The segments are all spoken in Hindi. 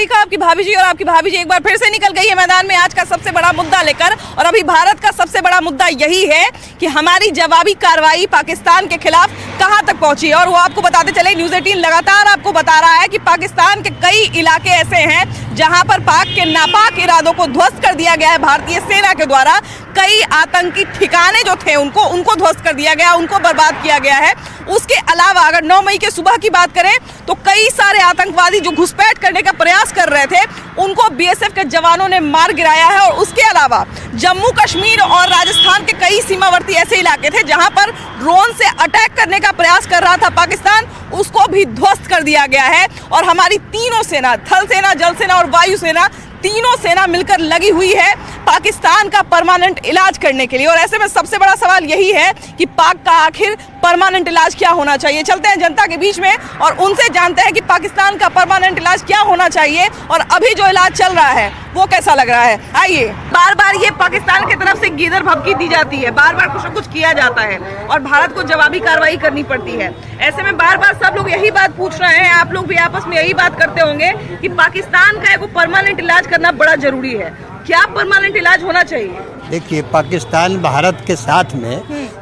देखा आपकी भाभी जी, और आपकी भाभी जी एक बार फिर से निकल गई है मैदान में आज का सबसे बड़ा मुद्दा लेकर। और अभी भारत का सबसे बड़ा मुद्दा यही है कि हमारी जवाबी कार्रवाई पाकिस्तान के खिलाफ कहां तक पहुंची है। और वो आपको बताते चले, न्यूज़ 18 लगातार आपको बता रहा है कि पाकिस्तान के कई इलाके ऐसे हैं जहां पर पाक के नापाक इरादों को ध्वस्त कर दिया गया है भारतीय सेना के द्वारा। कई आतंकी ठिकाने जो थे उनको ध्वस्त कर दिया गया, उनको बर्बाद किया गया है। उसके अलावा अगर 9 मई के सुबह की बात करें तो कई सारे आतंकवादी जो घुसपैठ करने का प्रयास कर रहे थे उनको बीएसएफ के जवानों ने मार गिराया है। और उसके अलावा जम्मू कश्मीर और राजस्थान के कई सीमावर्ती ऐसे इलाके थे जहां पर ड्रोन से अटैक करने का प्रयास कर रहा था पाकिस्तान, उसको भी ध्वस्त कर दिया गया है। और हमारी तीनों सेना, थल सेना, जल सेना और वायु सेना, तीनों सेना मिलकर लगी हुई है पाकिस्तान का परमानेंट इलाज करने के लिए। और ऐसे में सबसे बड़ा सवाल यही है कि पाक का आखिर परमानेंट इलाज क्या होना चाहिए। चलते हैं जनता के बीच में और उनसे जानते हैं कि पाकिस्तान का परमानेंट इलाज क्या होना चाहिए और अभी जो इलाज चल रहा है वो कैसा लग रहा है। आइए, बार बार ये पाकिस्तान की तरफ से गीदड़ भभकी दी जाती है, बार बार कुछ न कुछ किया जाता है और भारत को जवाबी कार्रवाई करनी पड़ती है। ऐसे में बार बार सब लोग यही बात पूछ रहे हैं, आप लोग भी आपस में यही बात करते होंगे कि पाकिस्तान का एक परमानेंट इलाज करना बड़ा जरूरी है। क्या परमानेंट इलाज होना चाहिए? देखिए, पाकिस्तान भारत के साथ में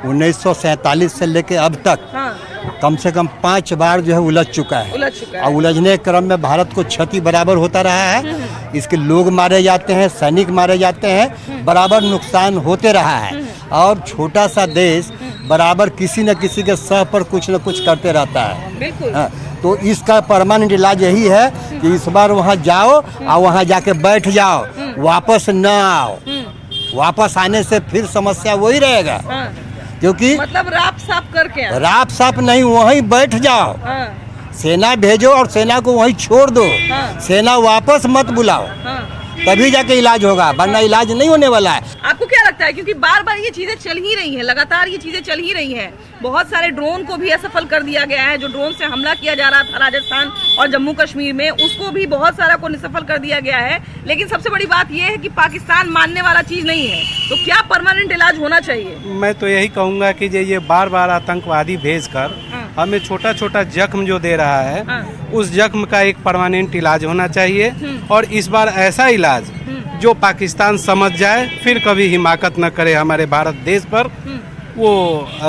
1947 से लेकर अब तक कम से कम 5 बार जो है उलझ चुका है। और उलझने के क्रम में भारत को क्षति बराबर होता रहा है। इसके लोग मारे जाते हैं, सैनिक मारे जाते हैं, बराबर नुकसान होते रहा है। और छोटा सा देश बराबर किसी न किसी के सह पर कुछ न कुछ करते रहता है। बिल्कुल। तो इसका परमानेंट इलाज यही है कि इस बार वहाँ जाओ और वहाँ जाके बैठ जाओ, वापस न आओ। वापस आने से फिर समस्या वही रहेगा। क्योंकि मतलब राप साफ करके, राप साफ नहीं, वहीं बैठ जाओ। सेना भेजो और सेना को वहीं छोड़ दो। सेना वापस मत बुलाओ, तभी जाके इलाज होगा, वरना इलाज नहीं होने वाला है। आपको क्या लगता है, क्योंकि बार बार ये चीजें चल ही रही हैं, लगातार ये चीजें चल ही रही हैं, बहुत सारे ड्रोन को भी असफल कर दिया गया है, जो ड्रोन से हमला किया जा रहा था राजस्थान और जम्मू कश्मीर में, उसको भी बहुत सारा को निसफल कर दिया गया है। लेकिन सबसे बड़ी बात यह है कि पाकिस्तान मानने वाला चीज नहीं है। तो क्या परमानेंट इलाज होना चाहिए? मैं तो यही कहूँगा कि ये बार बार आतंकवादी भेजकर हमें छोटा छोटा जख्म जो दे रहा है, उस जख्म का एक परमानेंट इलाज होना चाहिए। और इस बार ऐसा इलाज जो पाकिस्तान समझ जाए, फिर कभी हिमाकत न करे हमारे भारत देश पर वो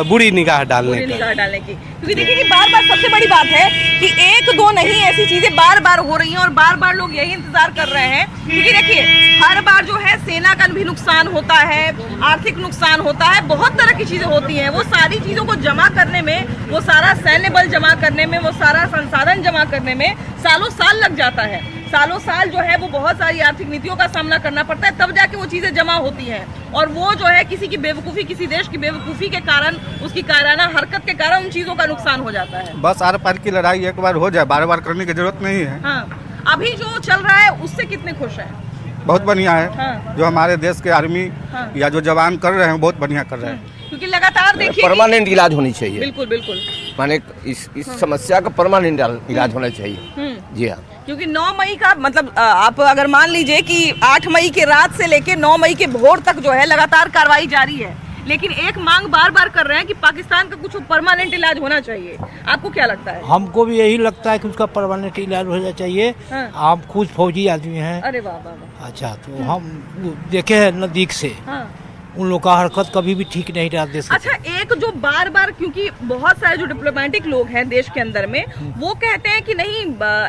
बुरी निगाह डालने की। क्योंकि देखिए कि बार बार सबसे बड़ी बात है कि एक दो नहीं, ऐसी चीजें बार बार हो रही हैं और बार बार लोग यही इंतजार कर रहे हैं। क्योंकि देखिए हर बार जो है सेना का भी नुकसान होता है, आर्थिक नुकसान होता है, बहुत तरह की चीजें होती हैं। वो सारी चीजों को जमा करने में, वो सारा सैन्य बल जमा करने में, वो सारा संसाधन जमा करने में सालों साल लग जाता है। सालों साल जो है वो बहुत सारी आर्थिक नीतियों का सामना करना पड़ता है, तब जाके वो चीजें जमा होती हैं। और वो जो है किसी की बेवकूफ़ी, किसी देश की बेवकूफ़ी के कारण, उसकी कायराना हरकत के कारण उन चीज़ों का नुकसान हो जाता है। बस आर पार की लड़ाई एक बार हो जाए, बार बार करने की जरूरत नहीं है। अभी जो चल रहा है उससे कितने खुश हैं? बहुत बढ़िया है। जो हमारे देश के आर्मी या जो जवान कर रहे हैं बहुत बढ़िया कर रहे हैं। क्योंकि लगातार देखिए परमानेंट इलाज होनी चाहिए। बिल्कुल बिल्कुल, माने इस समस्या का परमानेंट इलाज होना चाहिए। जी हाँ, क्योंकि 9 मई का मतलब आप अगर मान लीजिए कि 8 मई की रात से लेके 9 मई के भोर तक जो है लगातार कार्रवाई जारी है, लेकिन एक मांग बार बार कर रहे हैं कि पाकिस्तान का कुछ परमानेंट इलाज होना चाहिए। आपको क्या लगता है? हमको भी यही लगता है कि उसका परमानेंट इलाज होना चाहिए। आप खुद फौजी आदमी हैं। अरे वाह वाह। अच्छा, तो हम देखे हैं नजदीक से, उन लोग का हरकत कभी भी ठीक नहीं रहा देश। अच्छा, एक जो बार बार, क्योंकि बहुत सारे जो डिप्लोमेटिक लोग हैं देश के अंदर में, वो कहते हैं कि नहीं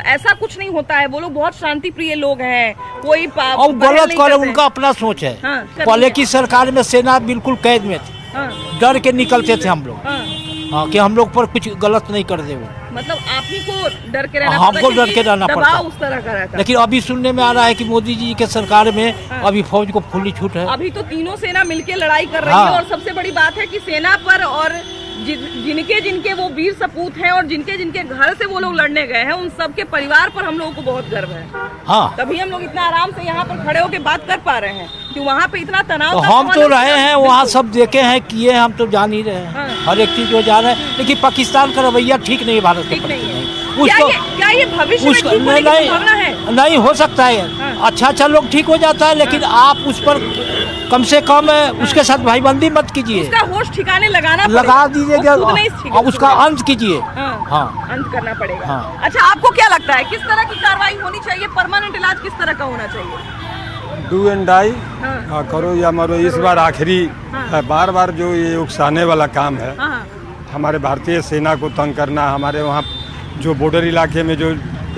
ऐसा कुछ नहीं होता है, वो लोग बहुत शांति प्रिय लोग हैं, कोई और गलत करे, उनका अपना सोच है। पहले की सरकार में सेना बिल्कुल कैद में थी, डर के निकलते थे हम लोग कि हम लोग पर कुछ गलत नहीं कर दे वो। मतलब आप ही को डर के रहना, हमको डर के रहना पड़ता उस तरह का रहता। लेकिन अभी सुनने में आ रहा है कि मोदी जी के सरकार में अभी फौज को खुली छूट है। अभी तो तीनों सेना मिलके लड़ाई कर रही है। और सबसे बड़ी बात है कि सेना पर और जिनके जिनके वो वीर सपूत हैं और जिनके जिनके घर से वो लोग लड़ने गए हैं, उन सबके परिवार पर हम लोगों को बहुत गर्व है। तभी हम लोग इतना आराम से यहाँ पर खड़े होकर बात कर पा रहे हैं कि वहाँ पे इतना तनाव। तो हम तो रहे हैं वहाँ, सब देखे हैं, किए, हम तो जान ही रहे हैं हर एक चीज जो जा रहे हैं। लेकिन पाकिस्तान का रवैया ठीक नहीं, भारत के क्या ये भविष्य में ठीक होने की संभावना है? नहीं हो सकता है। अच्छा लोग ठीक हो जाता है, लेकिन आप उस पर कम से कम उसके साथ भाईबंदी मत कीजिए, उसका होश ठिकाने लगा दीजिएगा, उसका अंत कीजिए। अंत करना पड़ेगा। अच्छा, आपको क्या लगता है किस तरह की कार्रवाई होनी चाहिए? अच्छा ये परमानेंट इलाज किस तरह का होना चाहिए? डू एंड डाई हाँ। करो या मरो, इस बार आखिरी है। बार बार जो ये उकसाने वाला काम है, हाँ। हमारे भारतीय सेना को तंग करना, हमारे वहाँ जो बॉर्डर इलाके में जो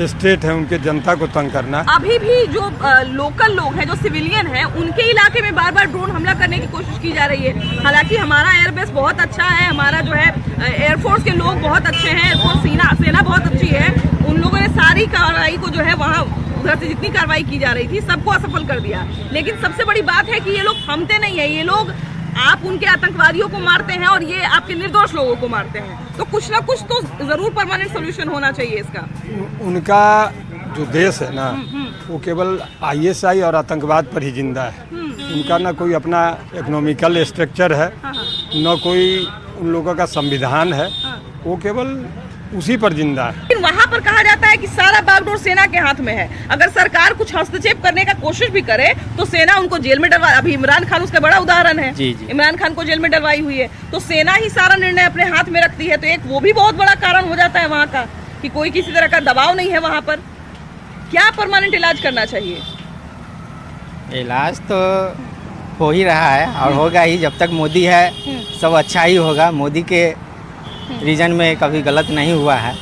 स्टेट है उनके जनता को तंग करना। अभी भी जो लोकल लोग हैं, जो सिविलियन हैं, उनके इलाके में बार बार ड्रोन हमला करने की कोशिश की जा रही है। हालांकि हमारा एयरबेस बहुत अच्छा है, हमारा जो है एयरफोर्स के लोग बहुत अच्छे हैं, एयरफोर्स सेना बहुत अच्छी है। उन लोगों ने सारी कार्रवाई को जो है वहाँ उधर से जितनी कार्रवाई की जा रही थी सबको असफल कर दिया। लेकिन सबसे बड़ी बात है कि ये लोग थमते नहीं है। ये लोग, आप उनके आतंकवादियों को मारते हैं और ये आपके निर्दोष लोगों को मारते हैं। तो कुछ ना कुछ तो जरूर परमानेंट सोल्यूशन होना चाहिए इसका। उनका जो देश है ना, वो केवल ISI और आतंकवाद पर ही जिंदा है। उनका ना कोई अपना इकोनॉमिकल स्ट्रक्चर है, न कोई उन लोगों का संविधान है, वो केवल उसी पर जिंदा है। लेकिन वहाँ पर कहा जाता है कि सारा बागडोर सेना के हाथ में है। अगर सरकार कुछ हस्तक्षेप करने का कोशिश भी करे तो सेना उनको जेल में डलवा, अभी इमरान खान उसका बड़ा उदाहरण है। जी। इमरान खान को जेल में डलवाई हुई है, तो सेना ही सारा निर्णय अपने हाथ में रखती है। तो एक वो भी बहुत बड़ा कारण हो जाता है वहाँ का कि कोई किसी तरह का दबाव नहीं है वहाँ पर। क्या परमानेंट इलाज करना चाहिए? इलाज तो हो ही रहा है और होगा ही। जब तक मोदी है सब अच्छा ही होगा। मोदी के रीजन में कभी गलत नहीं हुआ है।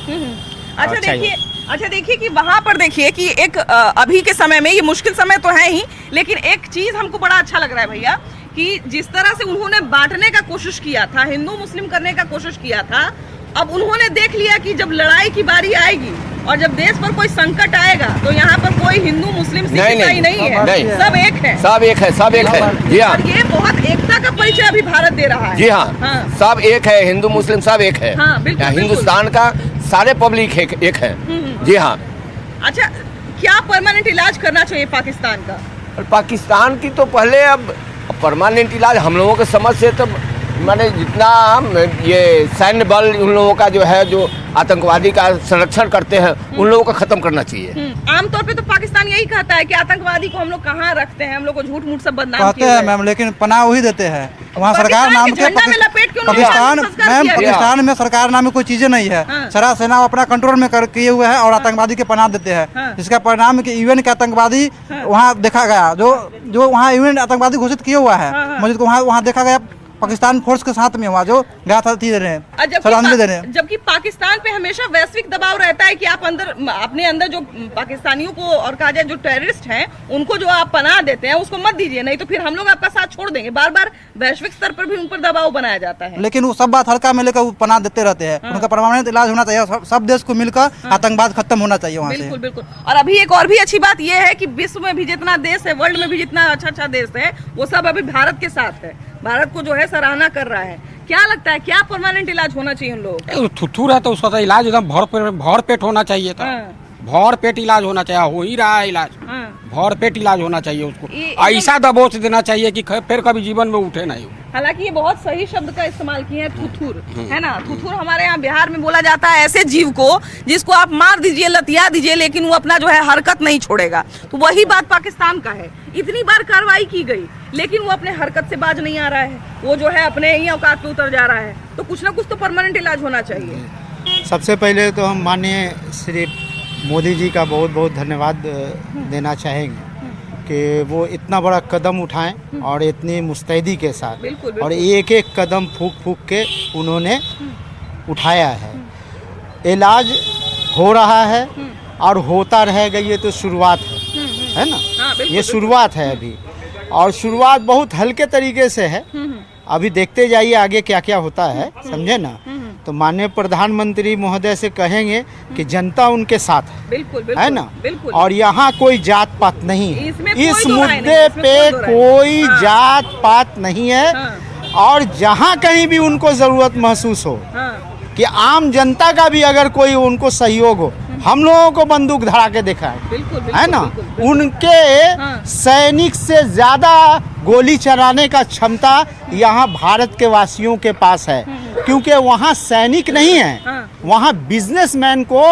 अच्छा देखिए कि वहाँ पर देखिए कि एक अभी के समय में, ये मुश्किल समय तो है ही, लेकिन एक चीज हमको बड़ा अच्छा लग रहा है भैया कि जिस तरह से उन्होंने बांटने का कोशिश किया था, हिंदू मुस्लिम करने का कोशिश किया था, अब उन्होंने देख लिया कि जब लड़ाई की बारी आएगी और जब देश पर कोई संकट आएगा तो यहाँ पर कोई हिंदू मुस्लिम सिख ईसाई नहीं है, सब एक है। सब एक है, सब एक है। जी हाँ। और ये बहुत एकता का परिचय अभी भारत दे रहा है। जी हाँ, सब एक है, हिंदू मुस्लिम सब एक है। हाँ, बिल्कुल, हिंदुस्तान का सारे पब्लिक एक है। जी हाँ। अच्छा, क्या परमानेंट इलाज करना चाहिए पाकिस्तान का? और पाकिस्तान की तो पहले, अब परमानेंट इलाज हम लोगों के समझ से तो माने जितना ये सैन्य बल उन लोगों का जो है, जो आतंकवादी का संरक्षण करते हैं, उन लोगों को खत्म करना चाहिए। आमतौर पे तो पाकिस्तान यही कहता है कि आतंकवादी को हम लोग कहाँ रखते हैं, हम लोग को झूठ मूठ सब बदनाम कहते हैं मैम, लेकिन पनाह वही देते हैं। वहाँ सरकार नाम के पाकिस्तान में सरकार नाम में कोई चीजें नहीं है। सारा सेना अपना कंट्रोल में किए हुए है और आतंकवादी के पनाह देते हैं। इसका परिणाम कि UN के आतंकवादी वहाँ देखा गया, जो वहाँ UN आतंकवादी घोषित किया हुआ है, मस्जिद को वहाँ देखा गया पाकिस्तान फोर्स के साथ में हुआ, जो गया था दे रहे हैं। जबकि पाकिस्तान पे हमेशा वैश्विक दबाव रहता है कि आप अपने अंदर जो पाकिस्तानियों को और कहा जाए जो टेररिस्ट हैं उनको जो आप पनाह देते हैं उसको मत दीजिए, नहीं तो फिर हम लोग आपका साथ छोड़ देंगे। बार बार वैश्विक स्तर पर भी उन पर दबाव बनाया जाता है। लेकिन वो सब बात हल्का में लेकर वो पनाह देते रहते हैं। उनका परमानेंट इलाज होना चाहिए। सब देश को मिलकर आतंकवाद खत्म होना चाहिए वहाँ से। बिल्कुल बिल्कुल। और अभी एक और भी अच्छी बात यह है कि विश्व में भी जितना देश है, वर्ल्ड में भी जितना अच्छा देश है, वो सब अभी भारत के साथ है। भारत को जो है सराहना कर रहा है। क्या लगता है, क्या परमानेंट इलाज होना चाहिए उन लोगों का? थुथुर है तो उसका तो इलाज एकदम भर पेट होना चाहिए था। भर पेट इलाज होना चाहिए, हो ही रहा है इलाज। भर पेट इलाज होना चाहिए उसको, ऐसा दबोच देना चाहिए कि फिर कभी जीवन में उठे नहीं। हालांकि ये बहुत सही शब्द का इस्तेमाल किए हैं, थुथुर, है ना। थुथुर हमारे यहाँ बिहार में बोला जाता है ऐसे जीव को जिसको आप मार दीजिए, लतिया दीजिए, लेकिन वो अपना जो है हरकत नहीं छोड़ेगा। तो वही बात पाकिस्तान का है। इतनी बार कार्रवाई की गई लेकिन वो अपने हरकत से बाज नहीं आ रहा है, वो जो है अपने ही औकात पे उतर जा रहा है। तो कुछ ना कुछ तो परमानेंट इलाज होना चाहिए। सबसे पहले तो हम माननीय श्री मोदी जी का बहुत बहुत धन्यवाद देना चाहेंगे कि वो इतना बड़ा कदम उठाएं और इतनी मुस्तैदी के साथ। बिल्कुल। और एक एक कदम फूक फूक के उन्होंने उठाया है। इलाज हो रहा है और होता रहेगा, ये तो शुरुआत है ना। ये शुरुआत है अभी, और शुरुआत बहुत हल्के तरीके से है। अभी देखते जाइए आगे क्या क्या होता है, समझे ना। तो माननीय प्रधानमंत्री महोदय से कहेंगे कि जनता उनके साथ है। बिल्कुल, बिल्कुल, है ना। बिल्कुल। और यहाँ कोई जात पात नहीं है, इस मुद्दे पे कोई जात पात नहीं है। और जहाँ कहीं भी उनको जरूरत महसूस हो कि आम जनता का भी अगर कोई उनको सहयोग हो, हम लोगों को बंदूक धरा के देखा है। बिल्कुल, है ना। उनके सैनिक से ज्यादा गोली चलाने का क्षमता यहाँ भारत के वासियों के पास है, क्योंकि वहाँ सैनिक नहीं है, वहाँ बिजनेसमैन को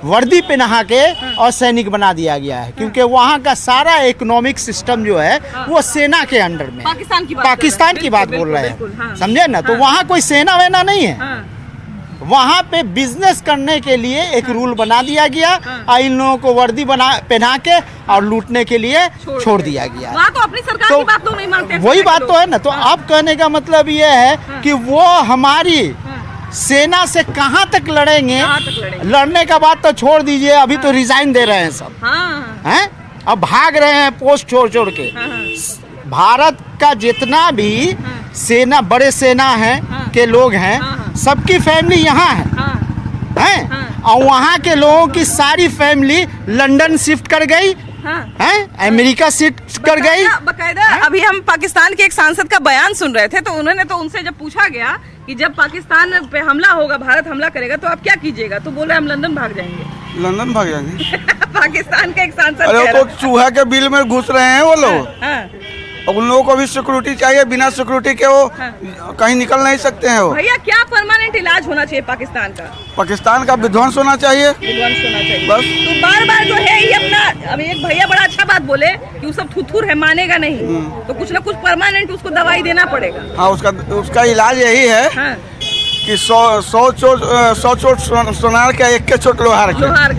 वर्दी पहना के और सैनिक बना दिया गया है, क्योंकि वहाँ का सारा इकोनॉमिक सिस्टम जो है वो सेना के अंडर में। पाकिस्तान की बात बोल रहे हैं, समझे ना। तो वहाँ कोई सेना वेना नहीं है, वहाँ पे बिजनेस करने के लिए एक रूल बना दिया गया और इन लोगों को वर्दी पहना के और लूटने के लिए छोड़ दिया गया। वहाँ तो अपनी सरकार की बात लोग नहीं मानते। वही बात तो है ना। तो अब कहने का मतलब ये है कि वो हमारी सेना से कहाँ तक लड़ेंगे, लड़ने का बात तो छोड़ दीजिए, अभी तो रिजाइन दे रहे हैं सब हैं, अब भाग रहे हैं पोस्ट छोड़ छोड़ के। भारत का जितना भी सेना, बड़े सेना है के लोग हैं, सबकी फैमिली यहाँ है, और वहाँ के लोगों की सारी फैमिली लंदन शिफ्ट कर गई हैं, अमेरिका शिफ्ट कर गई। बकायदा अभी हम पाकिस्तान के एक सांसद का बयान सुन रहे थे, तो उन्होंने तो उनसे जब पूछा गया कि जब पाकिस्तान पे हमला होगा, भारत हमला करेगा, तो आप क्या कीजिएगा, तो बोले हम लंदन भाग जाएंगे। लंदन भाग जाएंगे? पाकिस्तान के एक सांसद अरे तो चूहा के बिल में घुस रहे हैं वो लोग। अब उन लोगों को भी सिक्योरिटी चाहिए, बिना सिक्योरिटी के वो कहीं निकल नहीं सकते हैं। वो भैया क्या परमानेंट इलाज होना चाहिए पाकिस्तान का? पाकिस्तान का विध्वंस होना चाहिए, विध्वंस होना चाहिए बस। तो बार बार जो है ये अपना, अभी एक भैया बड़ा अच्छा बात बोले कि वो सब थुथुर है, मानेगा नहीं, तो कुछ ना कुछ परमानेंट उसको दवाई देना पड़ेगा। हाँ, उसका इलाज यही है कि 100 चोट सोनार का, 1 के चोट लोहार का। लोहार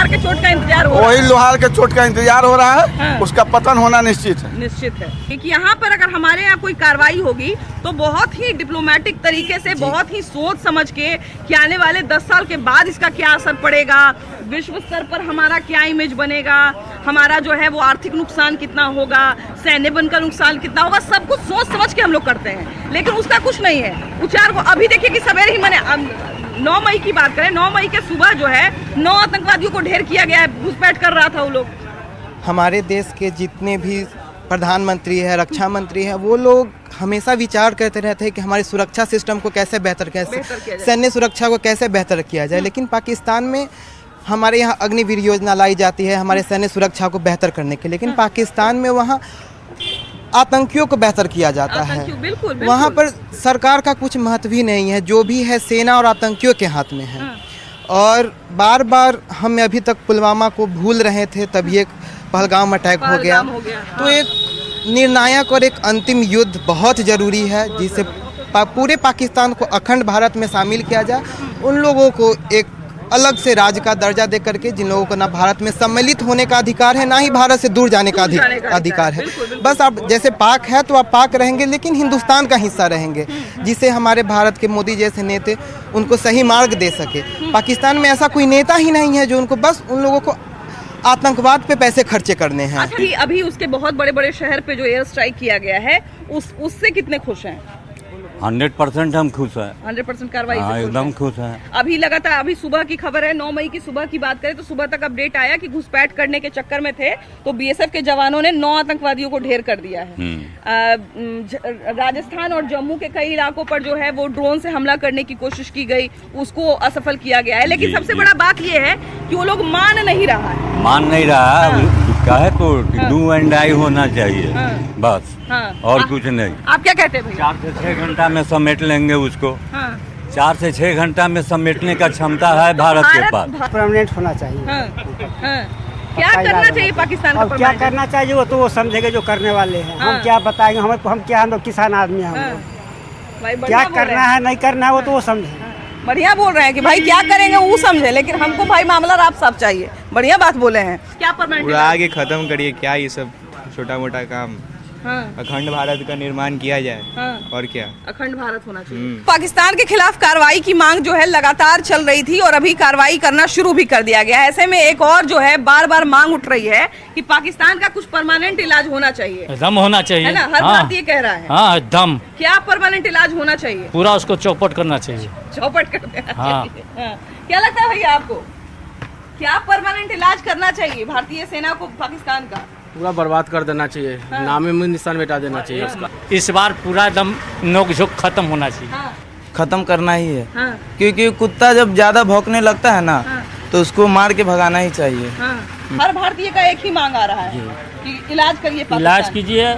के चोट का इंतजार हो रहा है। वही लोहार के चोट का इंतजार हो रहा है। उसका पतन होना निश्चित है। निश्चित है कि यहाँ पर अगर हमारे यहाँ कोई कार्रवाई होगी तो बहुत ही डिप्लोमेटिक तरीके से, बहुत ही सोच समझ के कि आने वाले 10 साल के बाद इसका क्या असर पड़ेगा, विश्व स्तर पर हमारा क्या इमेज बनेगा, हमारा जो है वो आर्थिक नुकसान कितना होगा, सैन्य बल का नुकसान कितना होगा, सब कुछ सोच समझ के हम लोग करते हैं। लेकिन उसका कुछ नहीं है उचार को। अभी देखिए कि सवेरे ही मैंने 9 मई की बात करें, 9 मई के सुबह जो है 9 आतंकवादियों को ढेर किया गया है, घुसपैठ कर रहा था वो लोग। हमारे देश के जितने भी प्रधानमंत्री है, रक्षा मंत्री है, वो लोग हमेशा विचार करते रहते हैं कि हमारे सुरक्षा सिस्टम को कैसे बेहतर किया जाए, सैन्य सुरक्षा को कैसे बेहतर किया जाए। लेकिन पाकिस्तान में हमारे यहाँ अग्निवीर योजना लाई जाती है हमारे सैन्य सुरक्षा को बेहतर करने के, लेकिन पाकिस्तान में वहाँ आतंकियों को बेहतर किया जाता है। बिल्कुल। वहाँ पर सरकार का कुछ महत्व ही नहीं है, जो भी है सेना और आतंकियों के हाथ में है। और बार बार हम अभी तक पुलवामा को भूल रहे थे, तभी एक पहलगाम में अटैक हो गया। तो एक निर्णायक और एक अंतिम युद्ध बहुत ज़रूरी है, जिससे पूरे पाकिस्तान को अखंड भारत में शामिल किया जाए। उन लोगों को एक अलग से राज्य का दर्जा दे करके, जिन लोगों को ना भारत में सम्मिलित होने का अधिकार है, ना ही भारत से दूर जाने का अधिकार है। बस आप जैसे पाक है तो आप पाक रहेंगे, लेकिन हिंदुस्तान का हिस्सा रहेंगे, जिससे हमारे भारत के मोदी जैसे नेता उनको सही मार्ग दे सके। पाकिस्तान में ऐसा कोई नेता ही नहीं है जो उनको, बस उन लोगों को आतंकवाद पे पैसे खर्चे करने हैं। अभी उसके बहुत बड़े बड़े शहर पे जो एयर स्ट्राइक किया गया है, उससे कितने खुश हैं? 100% हम खुश हैं। 100% कार्रवाई से एकदम खुश हैं। अभी लगातार, अभी सुबह की खबर है, 9 मई की सुबह की बात करें तो सुबह तक अपडेट आया कि घुसपैठ करने के चक्कर में थे तो बीएसएफ के जवानों ने 9 आतंकवादियों को ढेर कर दिया है। राजस्थान और जम्मू के कई इलाकों पर जो है वो ड्रोन से हमला करने की कोशिश की गई, उसको असफल किया गया है। लेकिन सबसे बड़ा बात ये है कि वो लोग मान नहीं रहा है, तो डू एंड डाई होना चाहिए, बस, और कुछ नहीं। आप क्या कहते हैं भैया? 4 से 6 घंटा में समेट लेंगे उसको। 4 से 6 घंटा में समेटने का क्षमता है भारत के पास। परमानेंट होना चाहिए। क्या करना चाहिए पाकिस्तान को? क्या करना चाहिए वो तो वो समझेंगे जो करने वाले हैं। हम क्या बताएंगे, हम क्या, हम लोग किसान आदमी हैं, हम लोग क्या करना है नहीं करना है वो तो वो समझे। बढ़िया बोल रहे हैं कि भाई क्या करेंगे वो समझे, लेकिन हमको भाई मामला राफ साफ चाहिए। बढ़िया बात बोले हैं। क्या परमानेंट आगे खत्म करिए, क्या ये सब छोटा मोटा काम। अखंड भारत का निर्माण किया जाए, और क्या, अखंड भारत होना चाहिए। पाकिस्तान के खिलाफ कार्रवाई की मांग जो है लगातार चल रही थी और अभी कार्रवाई करना शुरू भी कर दिया गया है। ऐसे में एक और जो है बार बार मांग उठ रही है कि पाकिस्तान का कुछ परमानेंट इलाज होना चाहिए, दम होना चाहिए, है ना? हर भारतीय कह रहा है। हाँ, दम। क्या परमानेंट इलाज होना चाहिए? पूरा उसको चौपट करना चाहिए। चौपट कर देना चाहिए। क्या लगता है भैया आपको, क्या परमानेंट इलाज करना चाहिए भारतीय सेना को पाकिस्तान का? पूरा बर्बाद कर देना चाहिए, नामे में निशान मिटा देना चाहिए उसका। इस बार पूरा दम नोक-झोंक खत्म होना चाहिए। खत्म करना ही है, क्योंकि कुत्ता जब ज्यादा भौंकने लगता है ना तो उसको मार के भगाना ही चाहिए। हर भारतीय का एक ही मांग आ रहा है कि इलाज करिए, इलाज कीजिए,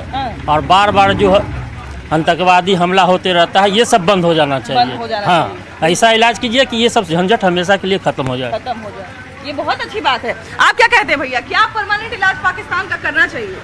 और बार बार जो आतंकवादी हमला होते रहता है ये सब बंद हो जाना चाहिए। हाँ, ऐसा इलाज कीजिए कि ये सब झंझट हमेशा के लिए खत्म हो जाए। ये बहुत अच्छी बात है। आप क्या कहते हैं भैया, क्या परमानेंट इलाज पाकिस्तान का करना चाहिए?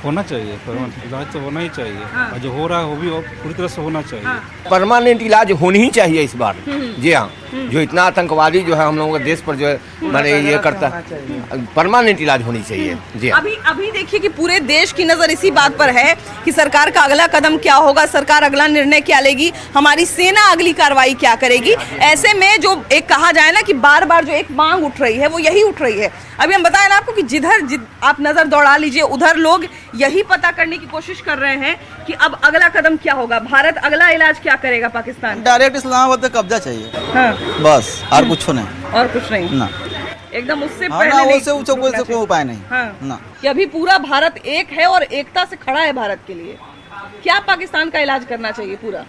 होना चाहिए, परमानेंट इलाज तो होना ही चाहिए। और जो हो रहा है वो भी पूरी तरह से होना चाहिए। परमानेंट इलाज होनी ही चाहिए इस बार। जी हाँ, जो इतना आतंकवादी जो है हम लोगों के देश पर जो है मैंने ये करता है, परमानेंट इलाज होनी चाहिए। जी हाँ। अभी देखिए कि पूरे देश की नजर इसी बात पर है कि सरकार का अगला कदम क्या होगा, सरकार अगला निर्णय क्या लेगी, हमारी सेना अगली कार्रवाई क्या करेगी। ऐसे में जो एक कहा जाए ना कि बार बार जो एक मांग उठ रही है वो यही उठ रही है। अभी हम बताएं ना आपको कि आप नजर दौड़ा लीजिए, उधर लोग यही पता करने की कोशिश कर रहे हैं कि अब अगला कदम क्या होगा, भारत अगला इलाज क्या करेगा पाकिस्तान। डायरेक्ट इस्लामाबाद पे कब्जा चाहिए, हाँ। बस और कुछ नहीं, और कुछ नहीं ना, एकदम उससे हाँ, पहले ना, नहीं उससे ऊंचा कोई उपाय नहीं। हाँ। ना कि अभी पूरा भारत एक है और एकता से खड़ा है भारत के लिए। क्या पाकिस्तान का इलाज करना चाहिए पूरा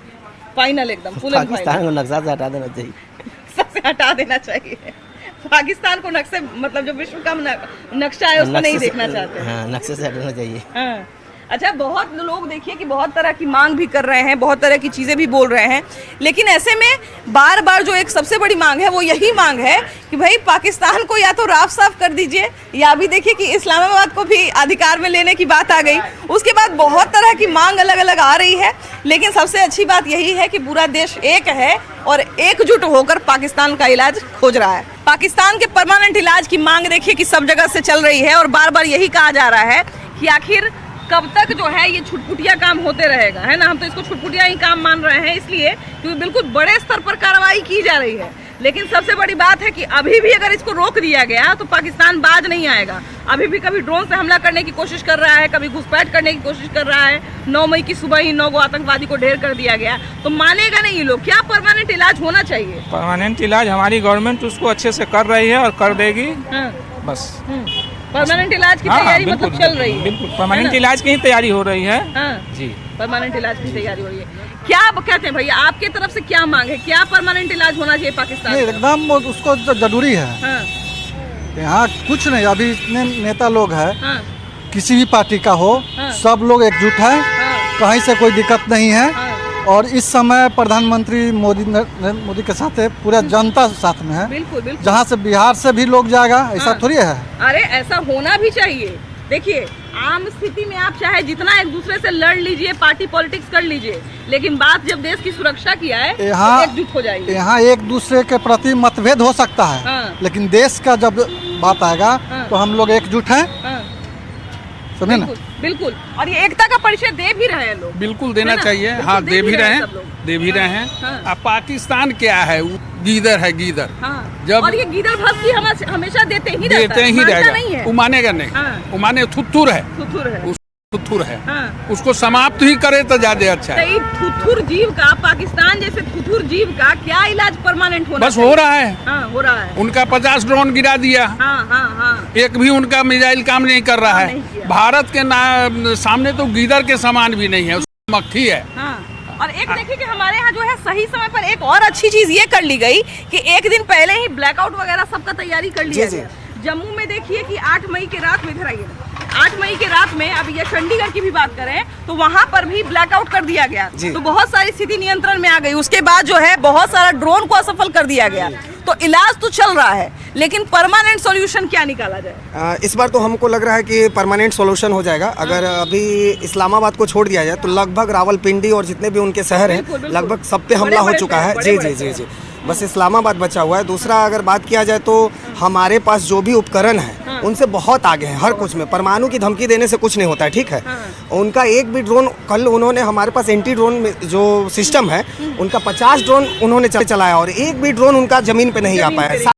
फाइनल, एकदम फुल एंड फाइनल? पाकिस्तान को नक्शा से हटा देना चाहिए, सबसे हटा देना चाहिए पाकिस्तान को। नक्शे मतलब जो विश्व का नक्शा है उसको नहीं देखना चाहते। हाँ, नक्शे से हटाना चाहिए। हाँ। अच्छा, बहुत लोग देखिए कि बहुत तरह की मांग भी कर रहे हैं, बहुत तरह की चीजें भी बोल रहे हैं, लेकिन ऐसे में बार बार जो एक सबसे बड़ी मांग है वो यही मांग है कि भाई पाकिस्तान को या तो राफ साफ कर दीजिए, या अभी देखिए कि इस्लामाबाद को भी अधिकार में लेने की बात आ गई। उसके बाद बहुत तरह की मांग अलग अलग आ रही है, लेकिन सबसे अच्छी बात यही है कि पूरा देश एक है और एकजुट होकर पाकिस्तान का इलाज खोज रहा है। पाकिस्तान के परमानेंट इलाज की मांग देखिए कि सब जगह से चल रही है और बार बार यही कहा जा रहा है कि आखिर कब तक जो है ये छुटपुटिया काम होते रहेगा, है ना। हम तो इसको छुटपुटिया ही काम मान रहे हैं इसलिए क्योंकि बिल्कुल बड़े स्तर पर कार्रवाई की जा रही है। लेकिन सबसे बड़ी बात है कि अभी भी अगर इसको रोक दिया गया तो पाकिस्तान बाज नहीं आएगा। अभी भी कभी ड्रोन से हमला करने की कोशिश कर रहा है, कभी घुसपैठ करने की कोशिश कर रहा है। 9 मई की सुबह ही 9 आतंकवादी को ढेर कर दिया गया, तो मानेगा नहीं ये लोग। क्या परमानेंट इलाज होना चाहिए? परमानेंट इलाज हमारी गवर्नमेंट उसको अच्छे से कर रही है और कर देगी। बस परमानेंट इलाज की तैयारी मतलब चल रही है। बिल्कुल परमानेंट इलाज की ही तैयारी हो रही है। जी, परमानेंट इलाज की तैयारी हो रही है। क्या कहते हैं भैया, आपके तरफ से क्या मांग है, क्या परमानेंट इलाज होना चाहिए पाकिस्तान? एकदम उसको तो जरूरी है। यहाँ कुछ नहीं, अभी इतने नेता लोग हैं, किसी भी पार्टी का हो, सब लोग एकजुट है, कहीं से कोई दिक्कत नहीं है। और इस समय प्रधानमंत्री मोदी के साथ है, पूरा जनता साथ में है। बिल्कुल बिल्कुल। जहाँ से बिहार से भी लोग जाएगा, ऐसा थोड़ी है। अरे ऐसा होना भी चाहिए। देखिए, आम स्थिति में आप चाहे जितना एक दूसरे से लड़ लीजिए, पार्टी पॉलिटिक्स कर लीजिए, लेकिन बात जब देश की सुरक्षा की है तो एकजुट हो जाइए। यहाँ एक दूसरे के प्रति मतभेद हो सकता है, लेकिन देश का जब बात आएगा तो हम लोग एकजुट हैं, समझे ना। बिल्कुल, और ये एकता का परिचय दे भी रहे हैं लोग। बिल्कुल देना चाहिए। हाँ, दे भी रहे हैं। अब पाकिस्तान क्या है, गीदर है, गीदर। जब और ये गीदर भक्ति हमेशा देते ही रहेगा, मानेगा नहीं। वो माने थुथुर है, थुथुर है। उसको समाप्त ही करे तो ज्यादा अच्छा है। थुथुर जीव का, पाकिस्तान जैसे थुथुर जीव का क्या इलाज परमानेंट होना बस हो रहा है। हो रहा है। उनका 50 ड्रोन गिरा दिया। एक भी उनका मिसाइल काम नहीं कर रहा है। भारत के सामने तो गीदर के समान भी नहीं है, मक्खी है। और एक देखिए कि हमारे यहाँ जो है सही समय पर एक और अच्छी चीज ये कर ली गई कि एक दिन पहले ही ब्लैकआउट वगैरह सबका तैयारी कर लिया गया। जम्मू में देखिए कि 8 मई के रात में, इधर आइए, 8 मई के रात में, अब ये चंडीगढ़ की भी बात करें तो वहाँ पर भी ब्लैकआउट कर दिया गया, तो बहुत सारी स्थिति नियंत्रण में आ गई। उसके बाद जो है बहुत सारा ड्रोन को असफल कर दिया गया। तो इलाज तो चल रहा है, लेकिन परमानेंट सॉल्यूशन क्या निकाला जाए? इस बार तो हमको लग रहा है कि परमानेंट सॉल्यूशन हो जाएगा। अगर अभी इस्लामाबाद को छोड़ दिया जाए तो लगभग रावलपिंडी और जितने भी उनके शहर हैं लगभग सब पे हमला हो चुका है। जी, बस इस्लामाबाद बचा हुआ है। दूसरा अगर बात किया जाए तो हमारे पास जो भी उपकरण है उनसे बहुत आगे हैं हर कुछ में। परमाणु की धमकी देने से कुछ नहीं होता है, ठीक है। उनका एक भी ड्रोन, कल उन्होंने हमारे पास एंटी ड्रोन जो सिस्टम है उनका 50 ड्रोन उन्होंने चलाया और एक भी ड्रोन उनका जमीन पे नहीं आ पाया।